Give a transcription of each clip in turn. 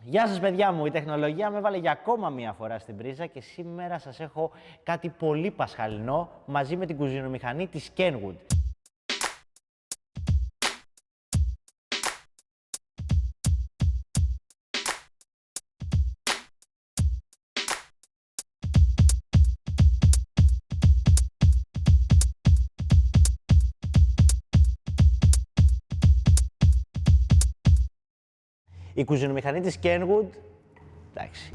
Γεια σας παιδιά μου, η τεχνολογία με έβαλε για ακόμα μία φορά στην πρίζα και σήμερα σας έχω κάτι πολύ πασχαλινό μαζί με την κουζινομηχανή της Kenwood. Η κουζινομηχανή της Kenwood, εντάξει.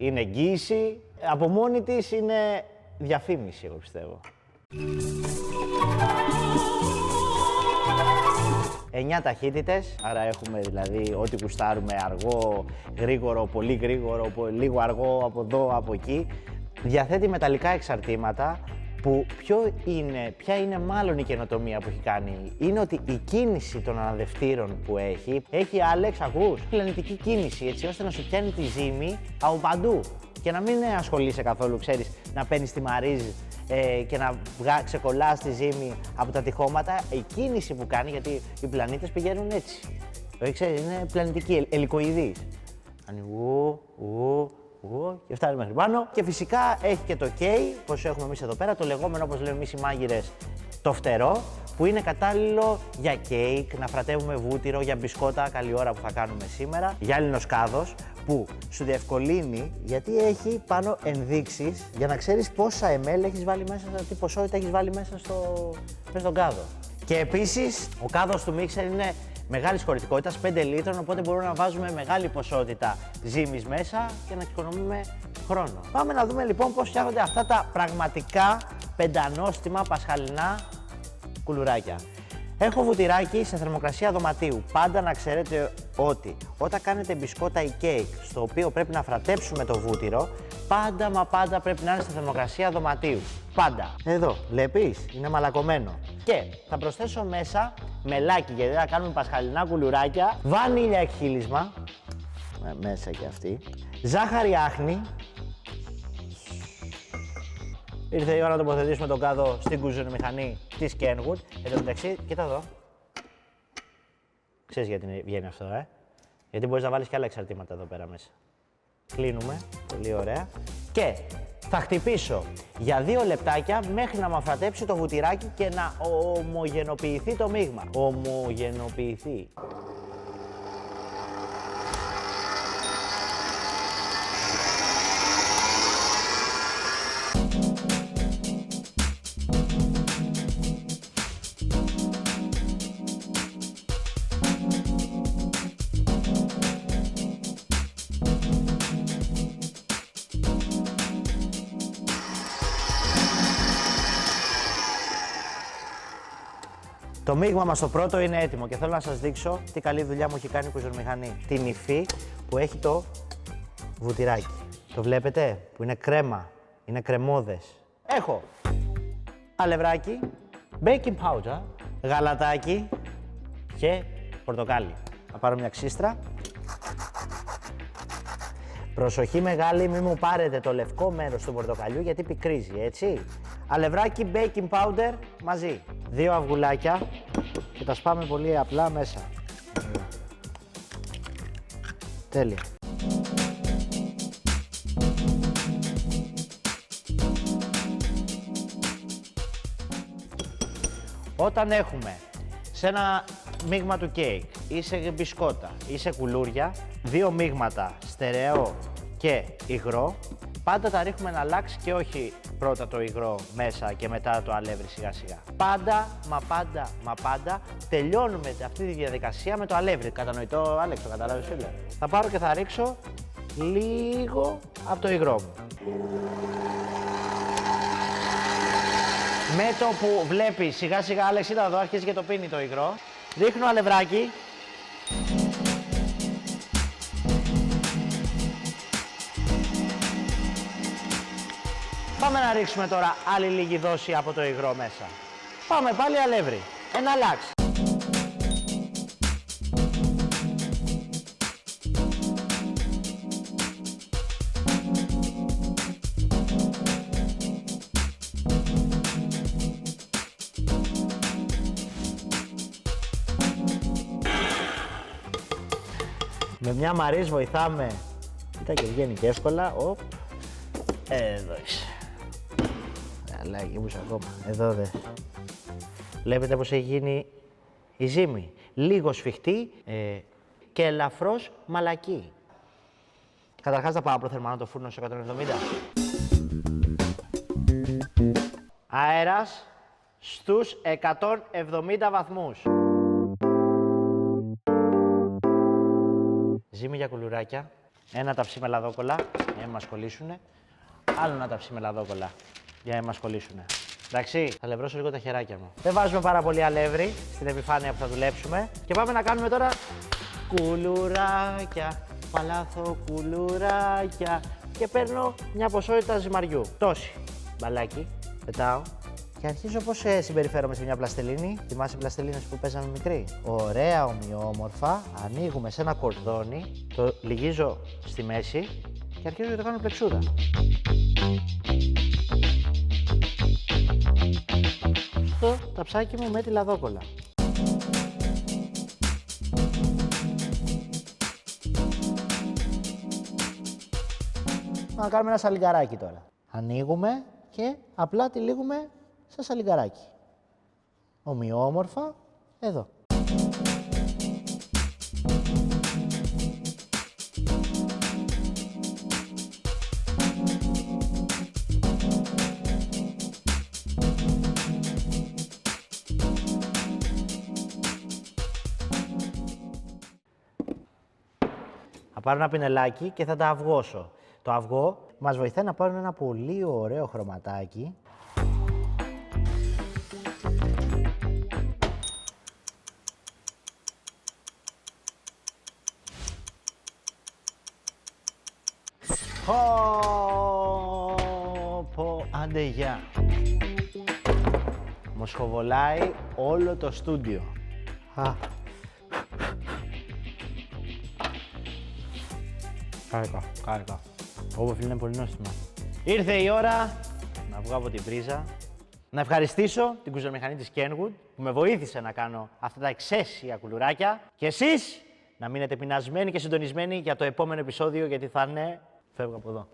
Είναι εγγύηση, από μόνη της είναι διαφήμιση, εγώ πιστεύω. 9 ταχύτητες, άρα έχουμε δηλαδή ό,τι κουστάρουμε, αργό, γρήγορο, πολύ γρήγορο, λίγο αργό, από εδώ, από εκεί. Διαθέτει μεταλλικά εξαρτήματα, που ποια είναι μάλλον η καινοτομία που έχει κάνει. Είναι ότι η κίνηση των αναδευτήρων που έχει, Άλεξ, ακούς, πλανητική κίνηση, έτσι ώστε να σου πιάνει τη ζύμη από παντού. Και να μην ασχολείσαι καθόλου, ξέρεις, να παίρνεις τη μαρίζ και να ξεκολλάς τη ζύμη από τα τυχώματα. Η κίνηση που κάνει, γιατί οι πλανήτες πηγαίνουν έτσι. Ξέρεις, είναι πλανητική, ελικοειδής. Και φτάνει μέχρι πάνω. Και φυσικά έχει και το κέι, όπως έχουμε εμείς εδώ πέρα, το λεγόμενο, όπως λέμε εμείς οι μάγειρες, το φτερό, που είναι κατάλληλο για κέικ, να φρατεύουμε βούτυρο, για μπισκότα, καλή ώρα που θα κάνουμε σήμερα. Γυάλινος κάδος, που σου διευκολύνει, γιατί έχει πάνω ενδείξεις για να ξέρεις πόσα ml έχεις βάλει μέσα, τι ποσότητα έχεις βάλει μέσα στον κάδο. Και επίσης, ο κάδος του μίξερ είναι μεγάλης χωρητικότητας, 5 λίτρων, οπότε μπορούμε να βάζουμε μεγάλη ποσότητα ζύμης μέσα και να εξοικονομούμε χρόνο. Πάμε να δούμε λοιπόν πώς φτιάχνονται αυτά τα πραγματικά πεντανόστιμα πασχαλινά κουλουράκια. Έχω βουτυράκι σε θερμοκρασία δωματίου. Πάντα να ξέρετε ότι όταν κάνετε μπισκότα ή κέικ, στο οποίο πρέπει να φρατέψουμε το βούτυρο, πάντα μα πάντα πρέπει να είναι στη θερμοκρασία δωματίου. Πάντα. Εδώ, βλέπεις, είναι μαλακωμένο. Και θα προσθέσω μέσα μελάκι, γιατί θα κάνουμε πασχαλινά κουλουράκια, βανίλια εκχύλισμα, μέσα και αυτή, ζάχαρη άχνη. Ήρθε η ώρα να τοποθετήσουμε τον κάδο στην κουζινομηχανή της Kenwood. Εν τω μεταξύ, κοίτα εδώ. Ξέρεις γιατί βγαίνει αυτό, Γιατί μπορείς να βάλεις και άλλα εξαρτήματα εδώ πέρα μέσα. Κλείνουμε, πολύ ωραία. Και θα χτυπήσω για 2 λεπτάκια μέχρι να μαφρατέψει το βουτυράκι και να ομογενοποιηθεί το μείγμα. Ομογενοποιηθεί. Το μείγμα μας το πρώτο είναι έτοιμο και θέλω να σας δείξω τι καλή δουλειά μου έχει κάνει η κουζινομηχανή. Την υφή που έχει το βουτυράκι. Το βλέπετε που είναι κρέμα, είναι κρεμόδες. Έχω αλευράκι, baking powder, γαλατάκι και πορτοκάλι. Θα πάρω μια ξύστρα. Προσοχή μεγάλη, μην μου πάρετε το λευκό μέρος του πορτοκαλιού γιατί πικρίζει, έτσι. Αλευράκι, baking powder μαζί. 2 αυγουλάκια και τα σπάμε πολύ απλά μέσα. Τέλεια. Όταν έχουμε σε ένα μείγμα του κέικ ή σε μπισκότα ή σε κουλούρια 2 μείγματα στερεό και υγρό, πάντα τα ρίχνουμε να αλλάξει και όχι πρώτα το υγρό μέσα και μετά το αλεύρι σιγά σιγά. Πάντα, μα πάντα τελειώνουμε αυτή τη διαδικασία με το αλεύρι. Κατανοητό, Άλεξ, το καταλάβεις, φίλε. Θα πάρω και θα ρίξω λίγο από το υγρό μου. Με το που βλέπεις σιγά σιγά, Άλεξ, είδα εδώ, αρχίζει και το πίνει το υγρό. Ρίχνω αλευράκι. Πάμε να ρίξουμε τώρα άλλη λίγη δόση από το υγρό μέσα. Πάμε πάλι αλεύρι. Ένα λάξ. Με μια Μαρίς βοηθάμε. Κοίτα και βγαίνει και εύκολα. Οπ. Εδώ είσαι. Αλλά γύμουσα ακόμα. Εδώ δε. Βλέπετε πως έχει γίνει η ζύμη. Λίγο σφιχτή και ελαφρώς μαλακή. Καταρχάς θα πάω να προθερμανώ το φούρνο σε 170. Αέρας στους 170 βαθμούς. Ζύμη για κουλουράκια. Ένα ταψί με λαδόκολλα για να μην μας κολλήσουνε. Άλλο ένα ταψί με λαδόκολλα για να μην μας κολλήσουνε. Εντάξει, θα λευρώσω λίγο τα χεράκια μου. Δεν βάζουμε πάρα πολύ αλεύρι στην επιφάνεια που θα δουλέψουμε. Και πάμε να κάνουμε τώρα κουλουράκια. Παλάθο κουλουράκια. Και παίρνω μια ποσότητα ζυμαριού. Τόση. Μπαλάκι. Πετάω. Και αρχίζω πώς συμπεριφέρομαι σε μια πλαστελίνη. Θυμάσαι πλαστελίνες που παίζαμε μικρή. Ωραία, ομοιόμορφα. Ανοίγουμε σε ένα κορδόνι. Το λυγίζω στη μέση και αρχίζω και το κάνω πλεξούδα. Το ταψάκι μου με τη λαδόκολλα. Να κάνουμε ένα σαλιγκαράκι τώρα. Ανοίγουμε και απλά τυλίγουμε σαν σαλιγκαράκι. Ομοιόμορφα, εδώ. Θα πάρω ένα πινελάκι και θα τα αυγώσω. Το αυγό μας βοηθάει να πάρουμε ένα πολύ ωραίο χρωματάκι. Άντε γεια. Μοσχοβολάει όλο το στούντιο. Κάρικα. Όπο φίλε είναι πολύ νόστιμο. Ήρθε η ώρα να βγω από την πρίζα. Να ευχαριστήσω την κουζινομηχανή της Kenwood που με βοήθησε να κάνω αυτά τα εξαίσια κουλουράκια. Και εσείς να μείνετε πεινασμένοι και συντονισμένοι για το επόμενο επεισόδιο γιατί θα είναι... Φεύγω από εδώ.